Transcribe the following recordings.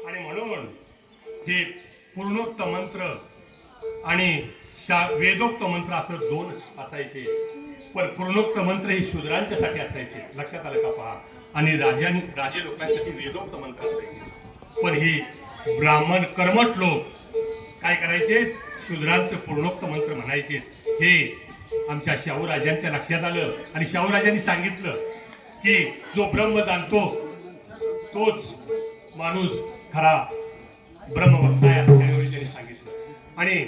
आणि म्हणून हे पूर्णोक्त मंत्र आणि वेदोक्त मंत्र असं दोन असायचे, पण पूर्णोक्त मंत्र हे शूद्रांच्यासाठी असायचे. लक्षात आलं का पहा. आणि राजे लोकांसाठी वेदोक्त मंत्र असायचे. पण हे ब्राह्मण कर्मठ लोक काय करायचे, शूद्रांचं पूर्णोक्त मंत्र म्हणायचे. हे आमच्या शाहूराजांच्या लक्षात आलं आणि शाहूराजांनी सांगितलं की जो ब्रह्म जाणतो तोच माणूस खरा ब्रह्मभक्त आहे असं त्यावेळी त्यांनी सांगितलं. आणि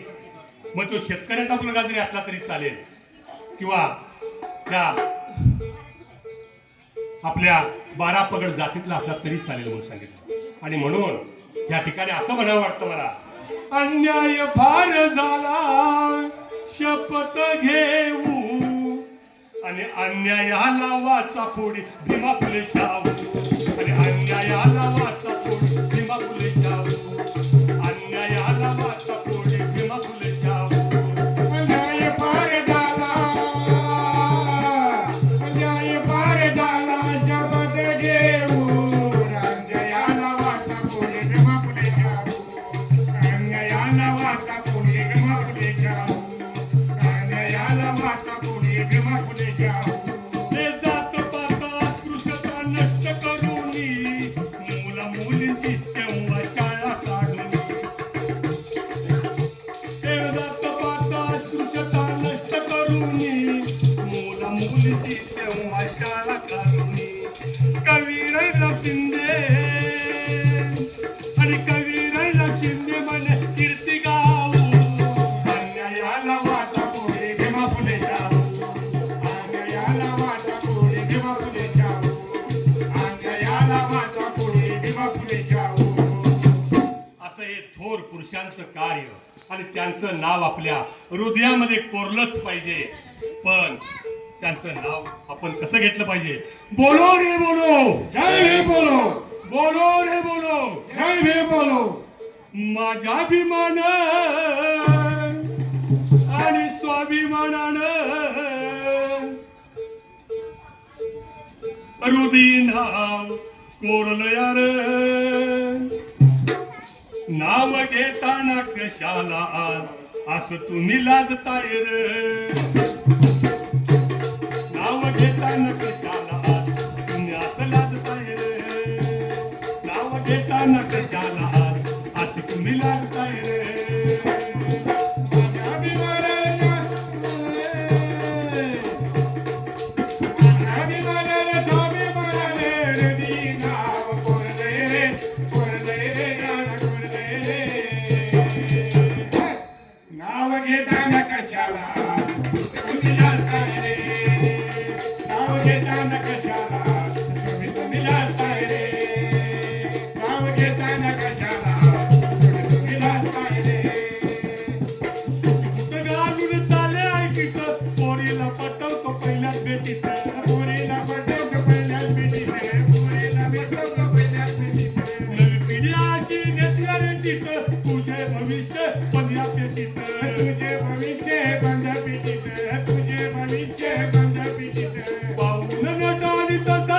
मग तो शेतकऱ्याचा मुलगा जरी असला तरी चालेल किंवा त्या आपल्या 12 पगड जातीतला असला तरी चालेल म्हणून सांगितलं. आणि म्हणून त्या ठिकाणी असं म्हणावं वाटतं मला, अन्याय फार झाला शपथ घेऊ आणि अन्यायाला वाचा फोडी भीमा फुले शाहू. आणि अन्यायाला वाचा फोडी भीमा फुले शाहू. अन्यायाला वाचा फोडी भीमा फुले शाहू. अन्याय फार झाला, अन्याय फार झाला शपथ घेऊन अन्यायाला वाचा फोडी भीमा फुले शाहू. अन्यायाला वाचा फोडी भीमा फुले शाहू. अन्यायाला वाचा फोडी भीमा फुले शाहू. हे जात पात अस्पृश्यता नष्ट करूनी मुला मुलींची तेव्हा शाळा काढून. हे जात पात अस्पृश्यता नष्ट करूनी मुला मुलींची तेव्हा शाळा काढून. कवी रैला शिंदे आणि कवी रैला शिंदे म्हणे कीर्ती गाऊ. अन्यायाला वाचा फोडी भीमा फुले शाहू. अन्यायाला वाचा फोडी भीमा फुले शाहू. अन्यायाला वाचा फोडी भीमा फुले शाहू. असं हे थोर पुरुषांचं कार्य आणि त्यांचं नाव आपल्या हृदयामध्ये कोरलंच पाहिजे. पण त्यांचं नाव आपण कसं घेतलं पाहिजे, बोलो रे बोलो, जय भीम बोलो, बोलो रे बोलो. जय भीम बोलो. माझ्या अभिमान आणि स्वाभिमानानं हृदय नाव कोरलं यार. नाव घेताना कशाला असं तुम्ही लाजताय रे. नाव घेताना कशाला तुम्ही असं लाजताय रे. नाव घेताना कशाला असं तुम्ही लाजताय रे. माझ्या अभिमानाला, अभिमानाला स्वाभिमानाने हृदय नाव कोरलंय रे, कोरलंय रे, गाणं कोरलंय रे. नाव घेताना कशाला तुम्ही लाजताय रे. नाव घेताना कशाला तुम्ही लाजताय रे. नाव घेताना कशाला तुम्ही लाजताय रे. कुठं गाजून चाले ऐकित पोरीला पटवतो पहिल्याच भेटीत. पोरीला पटवतो पहिल्याच भेटीत. पोरीला पटवतो पहिल्याच भेटीत. नवी पिढी अशी घेतल्या रेटीत तुझे भविष्य पंधरा पेटीत. तुझे भविष्य बंद पिटीत. तुझे भविष्य बंद पिटीत. पाहून नटाने तसा